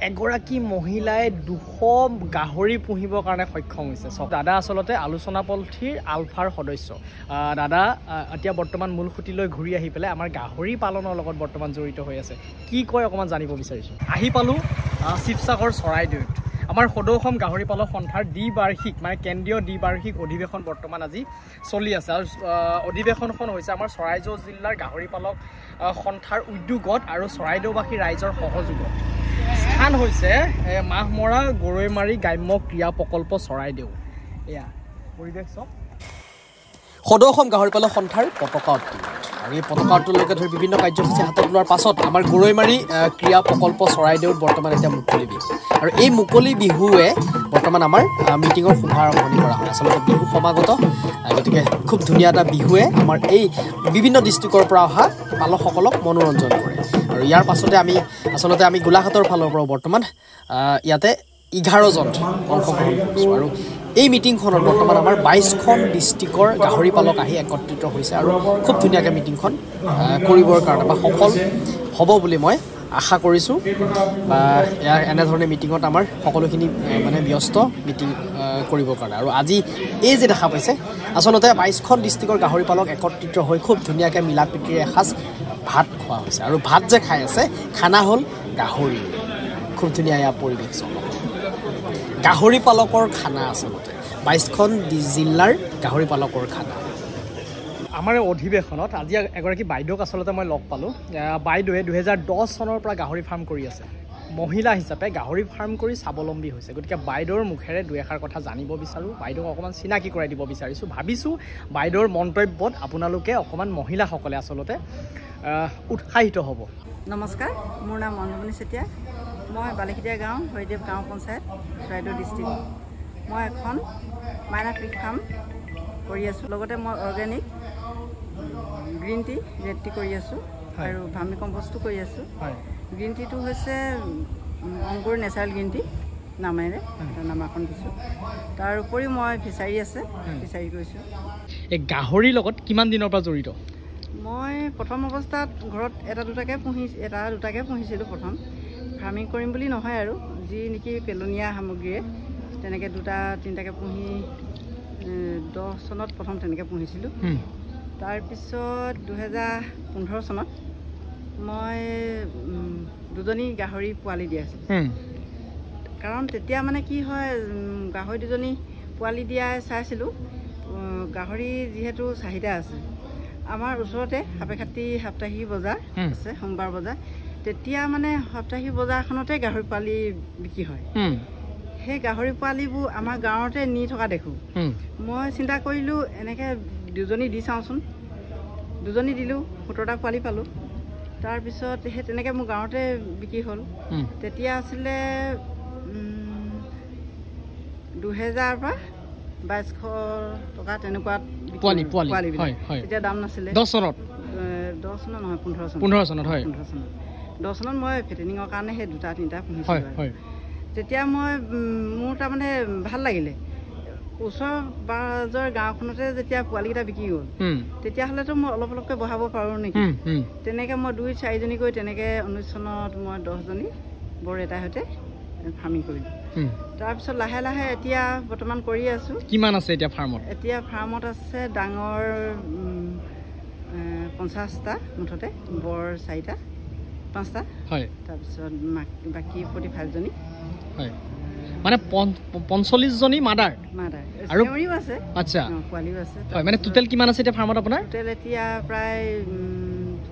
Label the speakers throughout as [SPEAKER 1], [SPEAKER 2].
[SPEAKER 1] এগৰাকী মহিলাই 200 গাহৰি পুহিবৰ কাৰণে সক্ষম হৈছে। সব দাদা আসলতে আলোচনা পন্থীৰ আলফাৰ সদস্য। দাদা এতিয়া বৰ্তমান মূল খুঁটিলৈ ঘূৰি আহি পেলাই আমাৰ গাহৰি পালনৰ লগত বৰ্তমান জড়িত হৈ আছে। কি কয় অকমান জানিব বিচাৰিছো। আহি পালো শিৱসাগৰ চৰাইদেউত। আমাৰ সদৌ অসম গাহৰি পালক সন্থাৰ দ্বিবাৰ্ষিক মানে কেন্দ্ৰীয় দ্বিবাৰ্ষিক অধিৱেশন বৰ্তমান আজি চলি আছে। আৰু অধিৱেশনখন হৈছে আমাৰ চৰাইদেউ জিলাৰ গাহৰি পালক সন্থাৰ উদ্যোগত আৰু চৰাইদেউবাসী ৰাইজৰ সহযোগত। স্থান হৈছে মাহমৰা গৰৈমাৰী গ্ৰাম্য ক্ৰিয়া প্ৰকল্প চৰাইদেউ। এয়া পৰিৱেশ চব সদৌ অসম গাহৰি পালক সন্থাৰ পতাকা উত্তোলন আৰু এই পতাকা উত্তোলনকে ধৰি বিভিন্ন কাৰ্যসূচী হাতত লোৱাৰ পাছত আমাৰ গৰৈমাৰী ক্ৰিয়া প্ৰকল্প চৰাইদেউত বৰ্তমান এতিয়া মুকলি বিহু আৰু এই মুকলি বিহুৱে বৰ্তমান আমাৰ মিটিঙৰ শুভাৰম্ভণি কৰা হয়। আচলতে বিহু সমাগত, গতিকে খুব ধুনীয়া এটা বিহুৱে আমাৰ এই বিভিন্ন ডিষ্ট্ৰিক্টৰ পৰা অহা পালকসকলক মনোৰঞ্জন কৰে। আৰু ইয়াৰ পাছতে আমি গোলাঘাটৰ ফালৰ পৰা বৰ্তমান ইয়াতে 11জন অংশগ্ৰহণ কৰিছোঁ। আৰু এই মিটিংখনত বৰ্তমান আমাৰ 22খন ডিষ্ট্ৰিক্টৰ গাহৰি পালক আহি একত্ৰিত হৈছে আৰু খুব ধুনীয়াকৈ মিটিংখন কৰিবৰ কাৰণে বা সফল হ'ব বুলি মই আশা কৰিছোঁ। বা এনেধৰণে মিটিঙত আমাৰ সকলোখিনি মানে ব্যস্ত মিটিং কৰিবৰ কাৰণে। আৰু আজি এই যে দেখা পাইছে আচলতে 22খন ডিষ্ট্ৰিক্টৰ গাহৰি পালক একত্ৰিত হৈ খুব ধুনীয়াকৈ মিলা প্ৰীতিৰে এসাঁজ ভাত খোৱা হৈছে। আৰু ভাত যে খাই আছে, খানা হ'ল গাহৰি। খুব ধুনীয়া ইয়াৰ পৰিৱেশ চব গাহৰি পালকৰ খানা। আচলতে 22খন জিলাৰ গাহৰি পালকৰ খানা। আমাৰ অধিৱেশনত আজি এগৰাকী বাইদেউক আচলতে মই লগ পালোঁ। বাইদেৱে 2010 চনৰ পৰা গাহৰি ফাৰ্ম কৰি আছে। মহিলা হিচাপে গাহৰি ফাৰ্ম কৰি স্বাৱলম্বী হৈছে। গতিকে বাইদেউৰ মুখেৰে দুই এষাৰ কথা জানিব বিচাৰোঁ। বাইদেউক অকণমান চিনাকি কৰাই দিব বিচাৰিছোঁ। ভাবিছোঁ বাইদেউৰ মন্তব্যত আপোনালোকে অকণমান মহিলাসকলে আচলতে উৎসাহিত হ'ব।
[SPEAKER 2] নমস্কাৰ, মোৰ নাম মনমণি চেতিয়া। মই বালিখিটিয়া গাঁও, হৰিদেৱ গাঁও পঞ্চায়ত, চৰাইদেউ ডিষ্ট্ৰিক্ট। মই এখন মাইনা পিগ ফাৰ্ম কৰি আছোঁ। লগতে মই organic green tea, red tea কৰি আছোঁ আৰু ভাৰ্মি কম্পষ্টো কৰি আছোঁ। গ্ৰীণ টিটো হৈছে অংকুৰ নেচাৰেল গ্ৰীণ টি নামেৰে নামাকৰণ দিছোঁ। তাৰ উপৰিও মই ফিচাৰী আছে, ফিচাৰী কৰিছোঁ।
[SPEAKER 1] এই গাহৰিৰ লগত কিমান দিনৰ পৰা জড়িত?
[SPEAKER 2] মই প্ৰথম অৱস্থাত ঘৰত এটা দুটাকৈ পুহিছিলোঁ। প্ৰথম ফাৰ্মিং কৰিম বুলি নহয় আৰু যি নেকি পেলনীয়া সামগ্ৰীৰে তেনেকৈ 2-3টাকৈ পুহি 10 চনত প্ৰথম তেনেকৈ পুহিছিলোঁ। তাৰপিছত 2015 চনত মই 2জনী গাহৰি পোৱালি দিয়াইছিলোঁ। কাৰণ তেতিয়া মানে কি হয়, গাহৰি 2জনী পোৱালি দিয়াই চাইছিলোঁ গাহৰি যিহেতু চাহিদা আছে। আমাৰ ওচৰতে সাপেখাতি সাপ্তাহিক বজাৰ আছে, সোমবাৰ বজাৰ। তেতিয়া মানে সাপ্তাহিক বজাৰখনতে গাহৰি পোৱালি বিক্ৰী হয়। সেই গাহৰি পোৱালিবোৰ আমাৰ গাঁৱতে নি থকা দেখোঁ। মই চিন্তা কৰিলোঁ এনেকৈ 2জনী দি চাওঁচোন। 2জনী দিলোঁ, 17টা পোৱালি পালোঁ। তাৰপিছত সেই তেনেকৈ মোৰ গাঁৱতে বিক্ৰী হ'ল। তেতিয়া আছিলে 2000 পৰা 2200 টকা তেনেকুৱাত পোৱালিবিলাক। তেতিয়া দাম নাছিলে। 10 চনত নহয়, 15 চনত হয়। 10 চনত মই ফেটেনিঙৰ কাৰণে সেই 2-3টা পুহিছিলোঁ। তেতিয়া মোৰ তাৰমানে ভাল লাগিলে। ওচৰ পাজৰ গাঁওখনতে যেতিয়া পোৱালিকেইটা বিক্ৰী গ'ল, তেতিয়াহ'লেতো মই অলপকৈ বঢ়াব পাৰোঁ নেকি। তেনেকৈ মই 2-4জনী কৰি তেনেকৈ 19 চনত মই 10জনী বৰ এটাৰ সৈতে ফাৰ্মিং কৰিলোঁ। তাৰপিছত লাহে লাহে এতিয়া বৰ্তমান কৰি আছোঁ। কিমান আছে এতিয়া ফাৰ্মত? এতিয়া ফাৰ্মত আছে ডাঙৰ 50টা মুঠতে, বৰ 4টা-5টা হয়। তাৰপিছত বাকী 45জনী হয়, মানে 45জনী মাদাৰ আৰু আছে। আচ্ছা, পোৱালিও আছে। হয়, মানে টোটেল কিমান আছে এতিয়া ফাৰ্মত আপোনাৰ? টোটেল এতিয়া প্ৰায়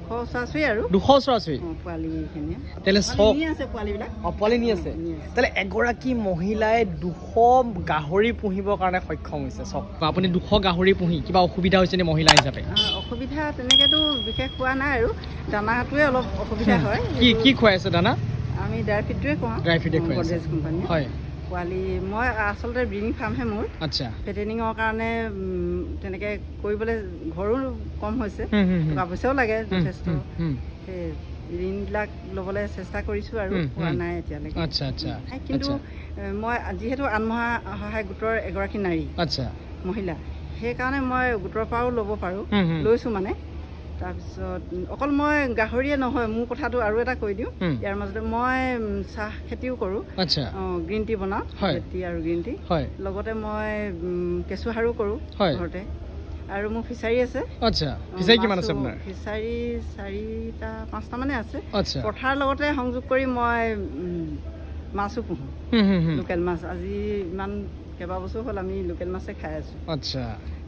[SPEAKER 2] 284 আৰু 284 পোৱালিখিনি। তেলে আছে পোৱালিবিলাক। পোৱালি নি আছে। তেলে এগৰাকী মহিলাই 200 গাহৰি পুহিবৰ কাৰণে সক্ষম হৈছে। চব আপুনি 200 গাহৰি পুহি কিবা অসুবিধা হৈছে নে মহিলা হিচাপে? অসুবিধা তেনেকৈতো বিশেষ হোৱা নাই আৰু দানাটোৱে অলপ অসুবিধা হয়। কি খুৱাই আছে দানা? আমি ড্ৰাই ফিডটোৱে খুৱাওঁ, ড্ৰাই ফিডে গডৰেজ কোম্পানী। হয়, পোৱালি মই আচলতে ব্ৰিডিং ফাৰ্মহে মোৰ। আচ্ছা, ফেটেনিঙৰ কাৰণে তেনেকৈ কৰিবলৈ ঘৰো কম হৈছে, টকা পইচাও লাগে যথেষ্ট। সেই ঋণবিলাক ল'বলৈ চেষ্টা কৰিছোঁ আৰু হোৱা নাই এতিয়ালৈকে। আচ্ছা আচ্ছা। কিন্তু মই যিহেতু আত্মসহায়ক গোটৰ এগৰাকী নাৰী, আচ্ছা মহিলা, সেইকাৰণে মই গোটৰ পৰাও ল'ব পাৰোঁ, লৈছোঁ মানে। তাৰপিছত অকল মই গাহৰিয়ে নহয় মোৰ কথাটো আৰু এটা কৈ দিওঁ ইয়াৰ মাজতে মই চাহ খেতিও কৰোঁ গ্ৰীণ টি বনাওঁ টি আৰু গ্ৰীণ টি লগতে মই কেঁচুসাৰো কৰোঁ ঘৰতে আৰু মোৰ ফিচাৰী আছে ফিচাৰী 4টা 5টা মানে আছে পথাৰ লগতে সংযোগ কৰি মই মাছো পুহোঁ লোকেল মাছ আজি ইমান কেইবাবছৰ হ'ল আমি লোকেল মাছে খাই আছোঁ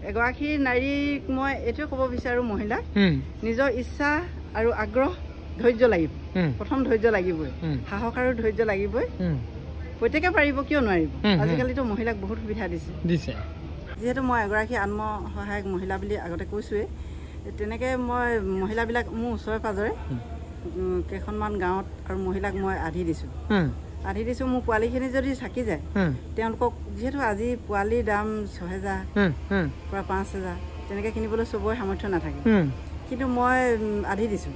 [SPEAKER 2] এগৰাকী নাৰীক মই এইটোৱে ক'ব বিচাৰোঁ মহিলাক নিজৰ ইচ্ছা আৰু আগ্ৰহ ধৈৰ্য লাগিব প্ৰথম ধৈৰ্য লাগিবই সাহস আৰু ধৈৰ্য লাগিবই প্ৰত্যেকে পাৰিব কিয় নোৱাৰিব আজিকালিতো মহিলাক বহুত সুবিধা দিছে যিহেতু মই এগৰাকী আত্মসহায়ক মহিলা বুলি আগতে কৈছোঁৱেই তেনেকৈ মই মহিলাবিলাক মোৰ ওচৰে পাঁজৰে কেইখনমান গাঁৱত আৰু মহিলাক মই আধি দিছোঁ মোৰ পোৱালিখিনি যদি থাকি যায় তেওঁলোকক যিহেতু আজি পোৱালিৰ দাম 6,000 পৰা 5,000 তেনেকৈ কিনিবলৈ চবৰে সামৰ্থ্য নাথাকে কিন্তু মই আধি দিছোঁ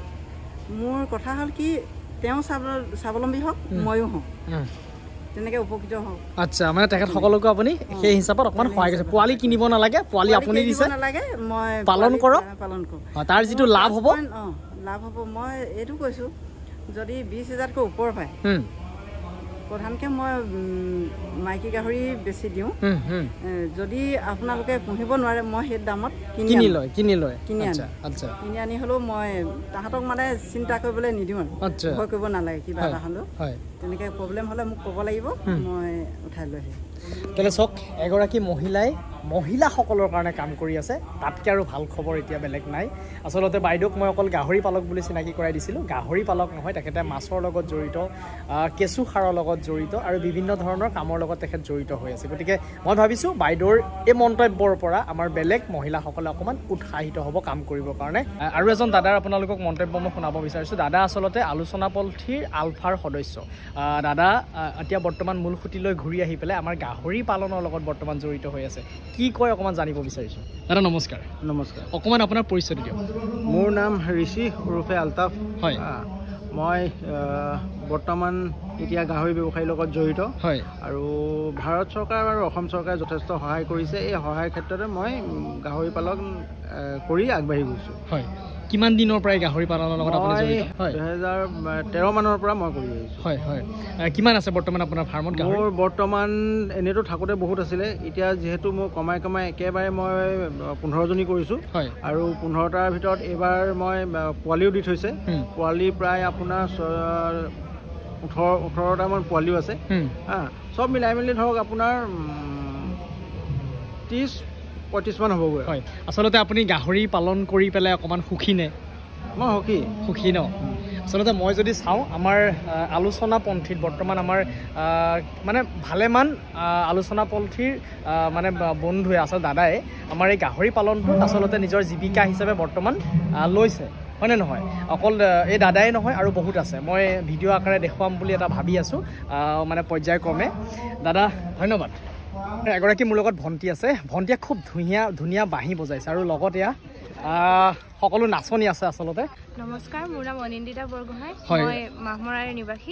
[SPEAKER 2] মোৰ কথা হ'ল কি তেওঁ স্বাৱলম্বী হওক ময়ো হওঁ তেনেকৈ উপকৃত হওক
[SPEAKER 1] মানে তেখেতসকলকো আপুনি সেই হিচাপত অকণমান সহায় কৰিছে পোৱালি কিনিব নালাগে পোৱালি আপুনি দিছে
[SPEAKER 2] মই
[SPEAKER 1] পালন কৰক তাৰ যিটো লাভ হ'ব
[SPEAKER 2] মই এইটো কৈছোঁ যদি 20,000তকৈ ওপৰ পায় প্ৰধানকৈ মই মাইকী গাহৰি বেছি দিওঁ যদি আপোনালোকে পুহিব নোৱাৰে মই সেই দামত কিনি আনি হ'লেও মই তাহাঁতক মানে চিন্তা কৰিবলৈ নিদিওঁ আৰু ভয় কৰিব নালাগে কিবা এটা হ'লেও তেনেকৈ প্ৰব্লেম হ'লে মোক ক'ব লাগিব মই উঠাই লৈ আহিম
[SPEAKER 1] তেলে চাওক এগৰাকী মহিলাসকলৰ কাৰণে কাম কৰি আছে তাতকৈ আৰু ভাল খবৰ এতিয়া বেলেগ নাই আচলতে বাইদেউক মই অকল গাহৰি পালক বুলি চিনাকি কৰাই দিছিলোঁ গাহৰি পালক নহয় তেখেতে মাছৰ লগত জড়িত কেঁচুসাৰৰ লগত জড়িত আৰু বিভিন্ন ধৰণৰ কামৰ লগত তেখেত জড়িত হৈ আছে গতিকে মই ভাবিছোঁ বাইদেউৰ এই মন্তব্যৰ পৰা আমাৰ বেলেগ মহিলাসকলে অকণমান উৎসাহিত হ'ব কাম কৰিবৰ কাৰণে আৰু এজন দাদাৰ আপোনালোকক মন্তব্য মই শুনাব বিচাৰিছোঁ দাদা আচলতে আলোচনাপন্থীৰ আলফাৰ সদস্য দাদা এতিয়া বৰ্তমান মূল সুঁতিলৈ ঘূৰি আহি পেলাই আমাৰ গাহৰি পালনৰ লগত বৰ্তমান জড়িত হৈ আছে কি কয় অকণমান জানিব বিচাৰিছোঁ দাদা নমস্কাৰ অকণমান আপোনাৰ পৰিচয় দিয়ক
[SPEAKER 3] মোৰ নাম ঋষি ওৰফে আলতাফ
[SPEAKER 1] হয়
[SPEAKER 3] মই বৰ্তমান এতিয়া গাহৰি ব্যৱসায়ৰ লগত জড়িত আৰু ভাৰত চৰকাৰ আৰু অসম চৰকাৰে যথেষ্ট সহায় কৰিছে এই সহায়ৰ ক্ষেত্ৰতে মই গাহৰি পালন কৰি আগবাঢ়ি গৈছোঁ
[SPEAKER 1] কিমান দিনৰ পৰাই গাহৰি পালনৰ লগত আপুনি জড়িত
[SPEAKER 3] 2013 মানৰ পৰা মই কৰি আহিছোঁ
[SPEAKER 1] কিমান আছে বৰ্তমান আপোনাৰ ফাৰ্মত
[SPEAKER 3] মোৰ বৰ্তমান এনেতো থাকোঁতে বহুত আছিলে এতিয়া যিহেতু মই কমাই একেবাৰে মই 15জনী কৰিছোঁ আৰু 15টাৰ ভিতৰত এইবাৰ মই পোৱালিও দি থৈছে পোৱালি প্ৰায় আপোনাৰ 18টামান পোৱালিও আছে চব মিলাই মেলি ধৰক আপোনাৰ 30-35 মান হ'বগৈ
[SPEAKER 1] আচলতে আপুনি গাহৰি পালন কৰি পেলাই অকণমান সুখী নে
[SPEAKER 3] মই
[SPEAKER 1] সুখী ন আচলতে মই যদি চাওঁ আমাৰ আলোচনাপন্থীত বৰ্তমান আমাৰ মানে ভালেমান আলোচনাপন্থীৰ মানে বন্ধুৱে আচলতে দাদাই আমাৰ এই গাহৰি পালনটো আচলতে নিজৰ জীৱিকা হিচাপে বৰ্তমান লৈছে হয়নে নহয় অকল এই দাদাই নহয় আৰু বহুত আছে মই ভিডিঅ' আকাৰে দেখুৱাম বুলি এটা ভাবি আছোঁ মানে পৰ্যায়ক্ৰমে দাদা ধন্যবাদ এগৰাকী মোৰ লগত ভণ্টি আছে ভণ্টিয়ে খুব ধুনীয়া বাঁহী বজাইছে আৰু লগত এয়া সকলো নাচনি আছে আচলতে
[SPEAKER 4] নমস্কাৰ মোৰ নাম অনিন্দিতা বৰগোহাঁই মই মাহমৰাৰ নিবাসী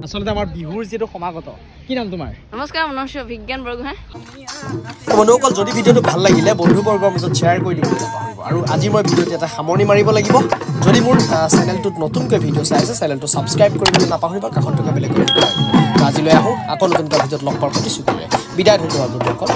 [SPEAKER 1] আচলতে আমাৰ বিহুৰ যিটো সমাগত কি নাম তোমাৰ
[SPEAKER 4] নমস্কাৰ মনুষ্য বিজ্ঞান বৰগোহাঁই
[SPEAKER 1] বন্ধুসকল যদি ভিডিঅ'টো ভাল লাগিলে বন্ধুবৰ্গৰ মাজত শ্বেয়াৰ কৰি দিবলৈ নাপাহৰিব আৰু আজি মই ভিডিঅ'টো এটা সামৰণি মাৰিব লাগিব যদি মোৰ চেনেলটোত নতুনকৈ ভিডিঅ' চাই আছে চেনেলটো ছাবস্ক্ৰাইব কৰিবলৈ নাপাহৰিব কাষত থকা বেলেগ আজিলৈ আহোঁ আকৌ নতুন এটা ভিডিঅ'ত লগ পোৱাৰ প্ৰতিশ্ৰুতিৰে বিদায় ধন্যবাদ বন্ধুসকল